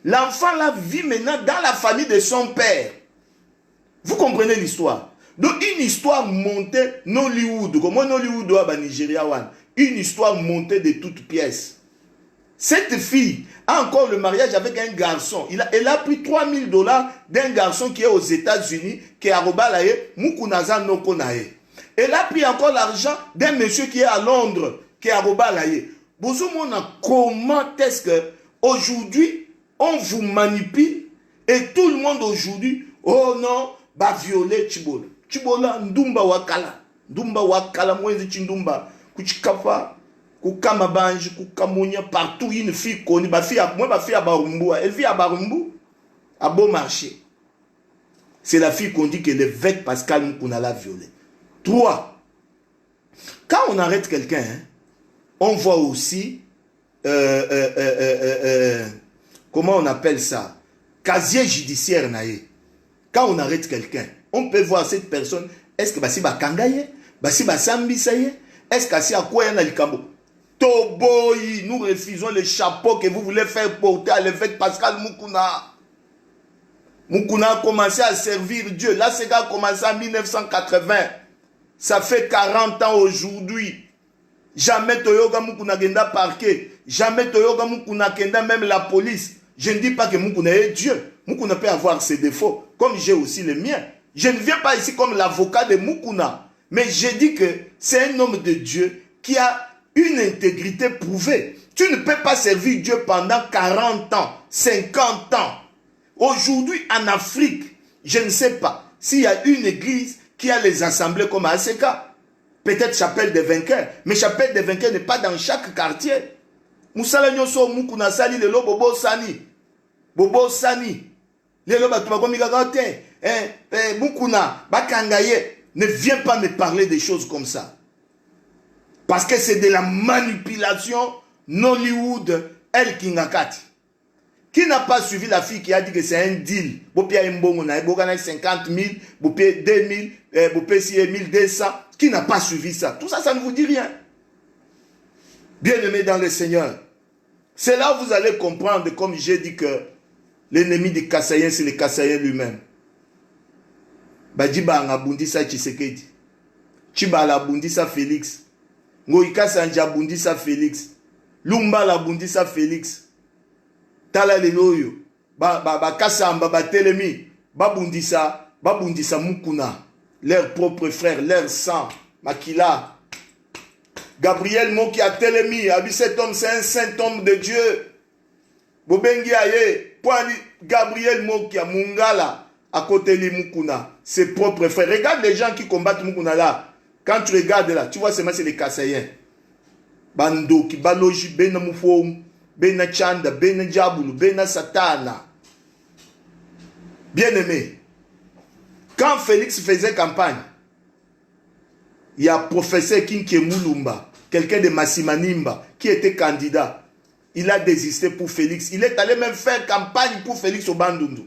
L'enfant là vit maintenant dans la famille de son père. Vous comprenez l'histoire? Donc, une histoire montée Nollywood, comme Nollywood au Nigeria, une histoire montée de toutes pièces. Cette fille a encore le mariage avec un garçon. Elle a pris 3000 dollars d'un garçon qui est aux États-Unis, qui est à Robalaye, Mukunaza Nokonaye. Elle a pris encore l'argent d'un monsieur qui est à Londres, qui est à Robalaye. Comment est-ce que aujourd'hui on vous manipule et tout le monde aujourd'hui, oh non, va violer Chibola. Chibola, Ndumba Wakala. Ndumba Wakala, Mwenzi Chindumba, Kuchikafa. Kukama banji, kukamunya, partout, une fille connue. Ma fille à Barumbu. Elle vit à Barumbu, à Beau Marché. C'est la fille qu'on dit que l'évêque Pascal Moukouna l'a violée. 3. Quand on arrête quelqu'un, hein, on voit aussi, comment on appelle ça? Casier judiciaire naïe. Quand on arrête quelqu'un, on peut voir cette personne, est-ce que Basi Bakangaye? Basi Basambisaye? Est-ce que c'est à quoi il y a Likambo? Toboyi, nous refusons le chapeau que vous voulez faire porter à l'évêque Pascal Moukouna. Moukouna a commencé à servir Dieu. Là, c'est a commencé en 1980. Ça fait 40 ans aujourd'hui. Jamais Toyoga Moukouna Genda parquet. Jamais Toyoga Moukouna Genda même la police. Je ne dis pas que Moukouna est Dieu. Moukouna peut avoir ses défauts, comme j'ai aussi les miens. Je ne viens pas ici comme l'avocat de Moukouna. Mais je dis que c'est un homme de Dieu qui a une intégrité prouvée. Tu ne peux pas servir Dieu pendant 40 ans, 50 ans. Aujourd'hui, en Afrique, je ne sais pas s'il y a une église qui a les assemblées comme ACK. Peut-être Chapelle des Vainqueurs. Mais Chapelle des Vainqueurs n'est pas dans chaque quartier. Moussala Nyoso Moukouna Sali, le Bobo Sani. Bobo Sani. Le Batoubakomigagante. Moukouna, Bakangaye. Ne viens pas me parler des choses comme ça. Parce que c'est de la manipulation Nollywood El Kingakati. Qui n'a pas suivi la fille qui a dit que c'est un deal? Bopia Mbongo na 50 000, Bopia 2 000, Bopia 1200. Qui n'a pas suivi ça? Tout ça, ça ne vous dit rien. Bien-aimés dans le Seigneur, c'est là où vous allez comprendre, comme j'ai dit, que l'ennemi des Kassaïens, c'est le Kassaïen lui-même. Badiba Ngabundisa Tshisekedi. Chiba la Bundisa Félix. Ngoïka Sanja Bundisa Félix. Lumba la Bundisa Félix. Tala leloyo. Kasamba Telemi. Babundisa Mukuna. Leurs propres frères, leur sang. Makila. Gabriel Moki a Telemi. Cet homme, c'est un saint homme de Dieu. Bobengi Aye. Gabriel Moki a Mungala. À côté de Mukuna. Ses propres frères. Regarde les gens qui combattent Mukuna là. Quand tu regardes là, tu vois c'est les Kassaïens. Bando qui baloji bena mufom, bena chanda, bena diabulu, bena satana. Bien aimé. Quand Félix faisait campagne, il y a professeur Kinke Mulumba, quelqu'un de Massimanimba, qui était candidat. Il a désisté pour Félix. Il est allé même faire campagne pour Félix au Bandundu.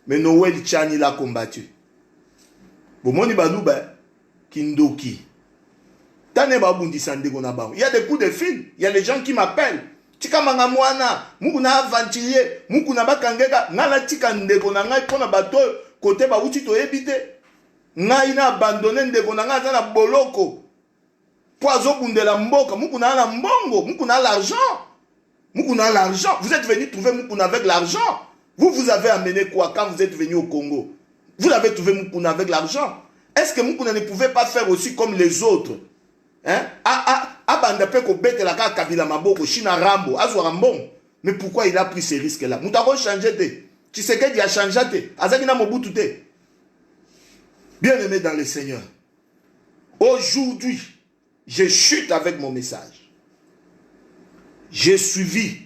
Mais Noël Chani l'a combattu. Bomoni Balouba. Kindoki. Il y a des coups de fil. Il y a des gens qui m'appellent. Tika mangamwana, mukuna avantilier, mukuna bakangeka, ngala tika ndeko na ngai pona bato côté ba uti to ebite. Ngai na abandonné ndeko na ngai na boloko. Poizo bundela mboka, mukuna na mbongo, mukuna l'argent. Mukuna l'argent. Vous êtes venu trouver mukuna avec l'argent. Vous avez amené quoi quand vous êtes venu au Congo? Vous avez trouvé mukuna avec l'argent. Est-ce que Mukuna ne pouvait pas faire aussi comme les autres? Hein? Mais pourquoi il a pris ces risques-là? Nous avons changé. Tu sais qu'il a changé. Bien aimé dans le Seigneur. Aujourd'hui, je chute avec mon message. J'ai suivi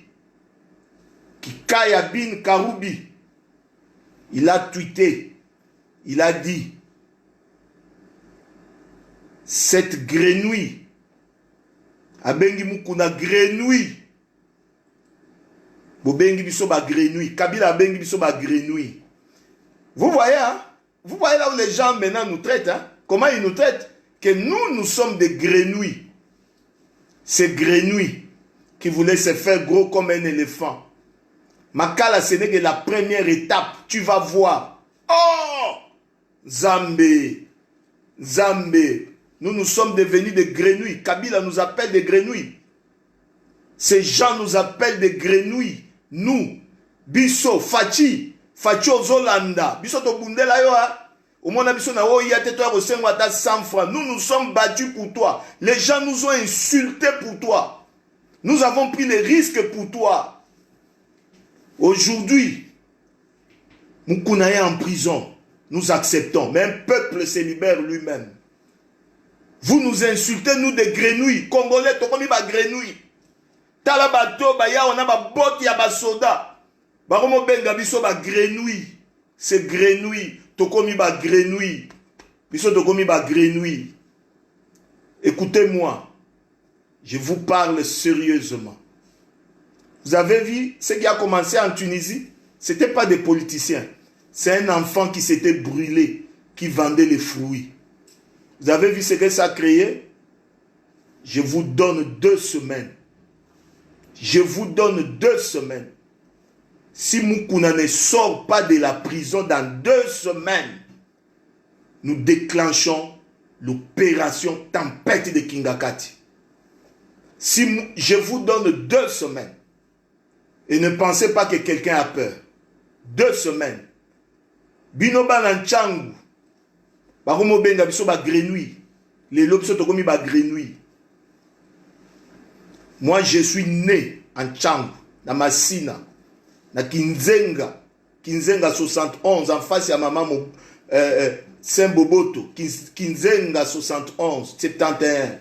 Kikayabin Karoubi. Il a tweeté. Il a dit: cette grenouille, abengi mukuna grenouille, bobengi biso ba grenouille, Kabila abengi biso ba grenouille. Vous voyez, hein? Vous voyez là où les gens maintenant nous traitent, hein? Comment ils nous traitent? Que nous sommes des grenouilles. Ces grenouilles qui voulaient se faire gros comme un éléphant. Makala, ce n'est que la première étape. Tu vas voir. Oh! Zambé. Nous sommes devenus des grenouilles. Kabila nous appelle des grenouilles. Ces gens nous appellent des grenouilles. Nous, Bisso, Fachi Ozolanda, Bisso Tobundela yo ha. Au moins, Bisso na o yate toi au 100 francs. Nous nous sommes battus pour toi. Les gens nous ont insultés pour toi. Nous avons pris les risques pour toi. Aujourd'hui, Mukuna est en prison. Nous acceptons. Mais un peuple se libère lui-même. Vous nous insultez, nous des grenouilles. Congolais, tokomi ba grenouille. Tala bato, ba ya on a ba bot ya ba soda. Ba komo benga biso ba grenouille. C'est grenouille. Tokomi ba grenouille. Biso tokomi ba grenouille. Écoutez-moi. Je vous parle sérieusement. Vous avez vu ce qui a commencé en Tunisie? Ce n'était pas des politiciens. C'est un enfant qui s'était brûlé, qui vendait les fruits. Vous avez vu ce que ça a créé? Je vous donne 2 semaines. Je vous donne 2 semaines. Si Mukuna ne sort pas de la prison dans 2 semaines, nous déclenchons l'opération Tempête de Kingakati. Si je vous donne 2 semaines, et ne pensez pas que quelqu'un a peur. 2 semaines. Binoba Nanchangu. Baromo benga biso ba grenouille. Les lobes sont comme ba grenouille. Moi je suis né en Tchangu, dans Massina, na Kinzenga 71 en face à maman Saint-Boboto, Kinzenga 71 71.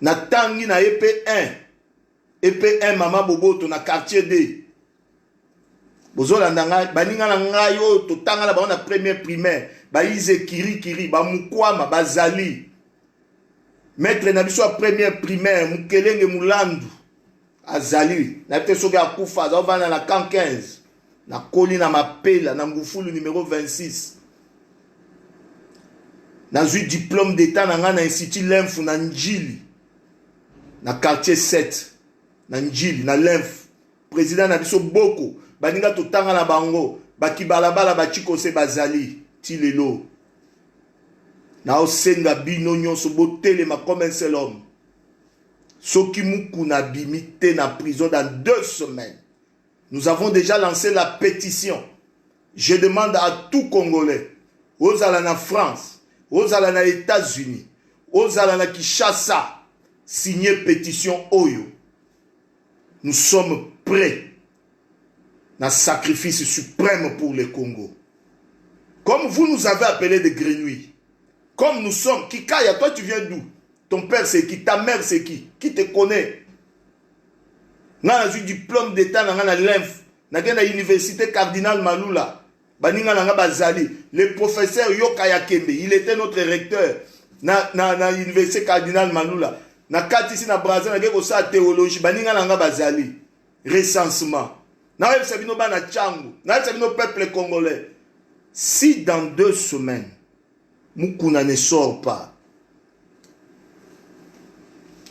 Na tangi na EP1 maman Boboto na quartier D. Bozola nanga baninga na ngai o to tanga la ba na première primaire. Ba ize kiri ba mukwama bazali. Maître na biso a première primaire Mukelenge Mulandu azali na peut soki akufa azovanda na camp 15 na koli na mapela na ngufulu numéro 26 nazwi diplôme d'état na nga na institut Lymphe na Njili na quartier 7 na Njili na Lymphe président na biso boko baninga totanga na bango bakibalabala bachikose bazali ti lelo na osenga bino nyonso botelema comme un seul homme. Soki Mukuna bimite na prison dans 2 semaines. Nous avons déjà lancé la pétition. Je demande à tout Congolais, aux Alana France, aux Alana États-Unis, aux Alana Kinshasa, signer pétition Oyo. Nous sommes prêts dans sacrifice suprême pour le Congo. Comme vous nous avez appelés des grenouilles, comme nous sommes, Kikaya, toi tu viens d'où? Ton père c'est qui? Ta mère c'est qui? Qui te connaît? Nga na diplôme d'état na nga na Lymphe, na nga na université Cardinal Malula, baninga na nga bazali, le professeur Yokaya Kembe, il était notre recteur na université Cardinal Malula. Na kati ici na Brazza na ko sa théologie, baninga na nga bazali, recensement. Na nga sabino bana changu, na sabino peuple congolais. Si dans 2 semaines Mukuna ne sort pas,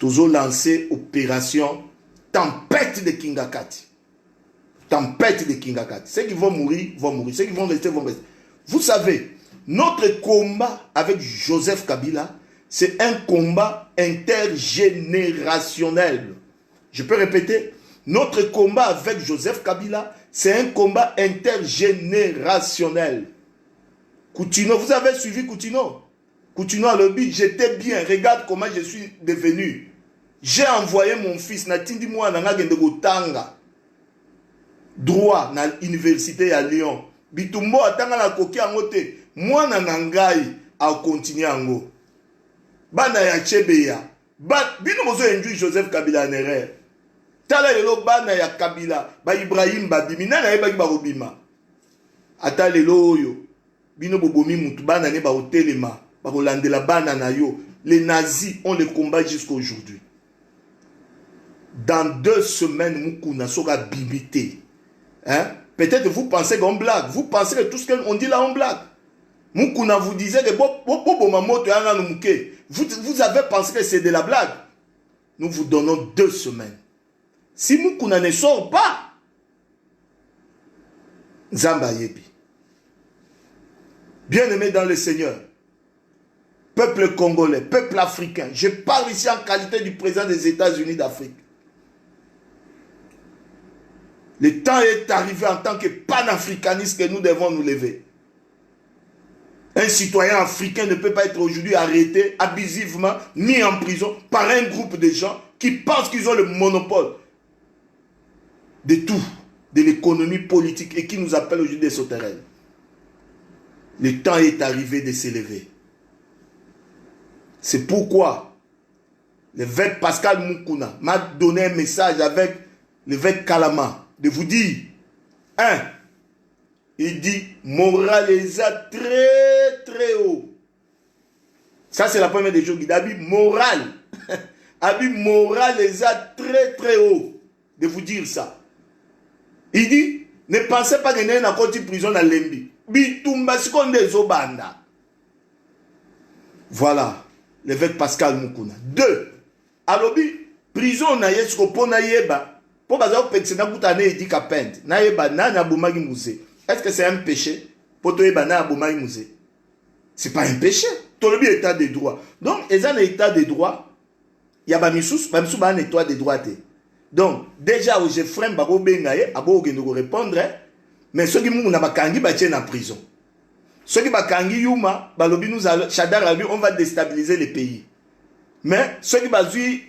nous avons lancé opération tempête de Kingakati. Tempête de Kingakati. Ceux qui vont mourir, vont mourir. Ceux qui vont rester, vont rester. Vous savez, notre combat avec Joseph Kabila, c'est un combat intergénérationnel. Je peux répéter, notre combat avec Joseph Kabila, c'est un combat intergénérationnel. Coutinho, vous avez suivi Coutinho? Coutinho à l'obit, j'étais bien, regarde comment je suis devenu. J'ai envoyé mon fils, Natindi moi, na Tanga, droit, na l'université à Lyon. Bitumbo atanga na koki angote, moi na nangai, a continuer ango. Bana ya Chebeya, bino mozo enjoy Joseph Kabila nere. Tala lelo bana ya Kabila, ba Ibrahim Babimi, na eba ki ba robima. Ata lelo oyo, bino bobomi mutu bana ne ba hotelema. Les nazis ont le combat jusqu'à aujourd'hui. Dans 2 semaines, Mukuna sera bimité. Hein? Peut-être vous pensez qu'on blague. Vous pensez que tout ce qu'on dit là, on blague. Mukuna vous disait que vous avez pensé que c'est de la blague. Nous vous donnons 2 semaines. Si Mukuna ne sort pas, Zamba Yebi. Bien-aimé dans le Seigneur, peuple congolais, peuple africain, je parle ici en qualité du président des États-Unis d'Afrique. Le temps est arrivé en tant que panafricaniste que nous devons nous lever. Un citoyen africain ne peut pas être aujourd'hui arrêté abusivement, mis en prison par un groupe de gens qui pensent qu'ils ont le monopole de tout, de l'économie politique et qui nous appellent aujourd'hui des sauterelles. Le temps est arrivé de s'élever. C'est pourquoi l'évêque Pascal Mukuna m'a donné un message avec l'évêque Kalama de vous dire, il dit, moralisa très très haut. Ça c'est la première des choses. Il a dit moral. Abi moralisa très très haut. De vous dire ça. Il dit, ne pensez pas que vous avez une prison à Lembi. Bitumba sikonde zobanda. Voilà. L'évêque Pascal Mukuna. 2. Alobi, prison na yesko po na yeba. Po baza o petsena butane edi kapente. Na yeba na na bomagi musée. Est-ce que c'est un péché? Po to yeba na bomagi musée. C'est pas un péché. Tolobi état de droit. Donc, ezan état de droit, yaba misous, ba misous ba un état de droit. Donc, déjà au Jeffrem bako bengaye, abo okendo répondre, mais ceux qui mou na bakangi ba tient en prison. Ceux qui bakangi yuma, balobi nous Chadar on va déstabiliser les pays. Mais ceux qui bazui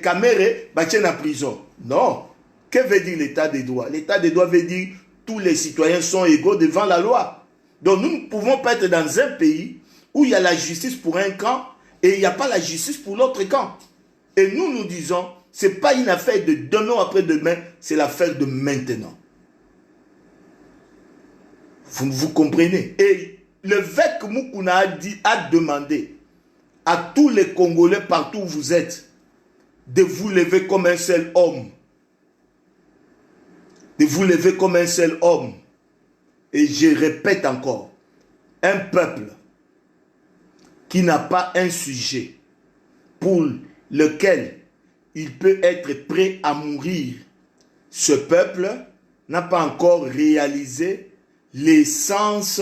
Kamere, batiennent en prison. Non. Que veut dire l'état des droits? L'état des droits veut dire tous les citoyens sont égaux devant la loi. Donc nous ne pouvons pas être dans un pays où il y a la justice pour un camp et il n'y a pas la justice pour l'autre camp. Et nous nous disons, ce n'est pas une affaire de demain après demain, c'est l'affaire de maintenant. Vous comprenez? Et l'évêque Mukuna a demandé à tous les Congolais partout où vous êtes de vous lever comme un seul homme de vous lever comme un seul homme. Et je répète encore, un peuple qui n'a pas un sujet pour lequel il peut être prêt à mourir, ce peuple n'a pas encore réalisé l'essence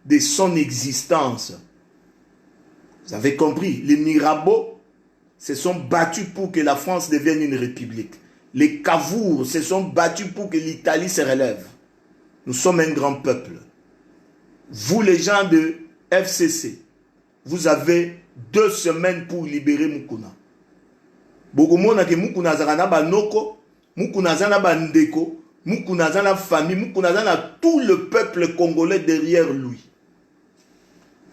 de son existence. Vous avez compris, les Mirabeau se sont battus pour que la France devienne une république. Les Cavour se sont battus pour que l'Italie se relève. Nous sommes un grand peuple. Vous, les gens de FCC, vous avez 2 semaines pour libérer Mukuna. Bokomona ke Mukuna zana banoko, Mukuna zana bandeko, Mukuna zana famille, Mukuna zana tout le peuple congolais derrière lui.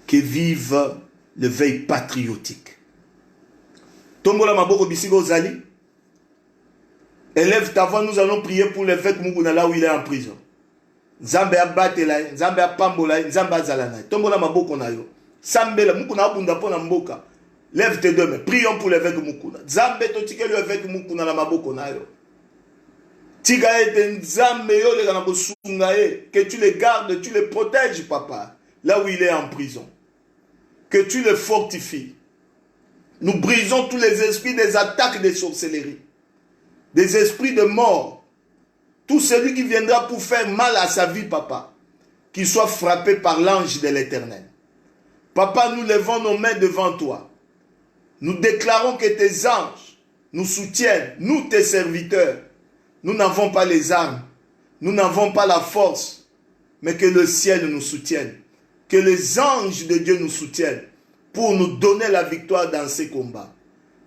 Que vive le veille patriotique. Tombola maboko bisigo zali. Élève ta voix, nous allons prier pour l'évêque Mukuna là où il est en prison. Nzambe abatela, Nzambe apambola, Nzambe azalana. Tombola maboko na yo. Sambela Mukuna abunda pona mboka. Lève tes 2 mains. Prions pour l'évêque Mukuna. Nzambe totike l'évêque Mukuna na maboko na yo. Tika ete Nzambe yo le kana bosunga ye, que tu le gardes, tu le protèges papa, là où il est en prison. Que tu le fortifies. Nous brisons tous les esprits des attaques de sorcellerie, des esprits de mort. Tout celui qui viendra pour faire mal à sa vie, papa, qu'il soit frappé par l'ange de l'Éternel. Papa, nous levons nos mains devant toi. Nous déclarons que tes anges nous soutiennent, nous tes serviteurs. Nous n'avons pas les armes, nous n'avons pas la force, mais que le ciel nous soutienne. Que les anges de Dieu nous soutiennent pour nous donner la victoire dans ces combats.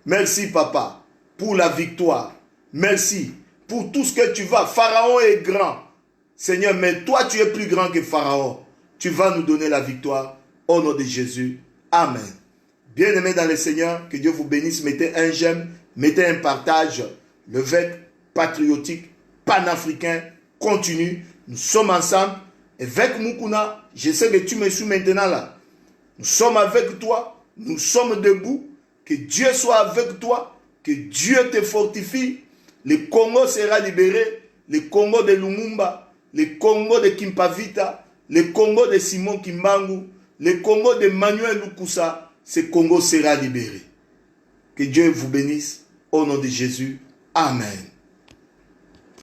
Merci papa pour la victoire. Merci pour tout ce que tu vas. Pharaon est grand, Seigneur, mais toi tu es plus grand que Pharaon. Tu vas nous donner la victoire au nom de Jésus. Amen. Bien-aimés dans le Seigneur, que Dieu vous bénisse. Mettez un j'aime, mettez un partage. L'évêque patriotique, panafricain, continue. Nous sommes ensemble. Évêque Mukuna, je sais que tu me suis maintenant là. Nous sommes avec toi. Nous sommes debout. Que Dieu soit avec toi. Que Dieu te fortifie. Le Congo sera libéré. Le Congo de Lumumba. Le Congo de Kimpavita. Le Congo de Simon Kimbangu. Le Congo de Manuel Lukusa. Ce Congo sera libéré. Que Dieu vous bénisse. Au nom de Jésus. Amen.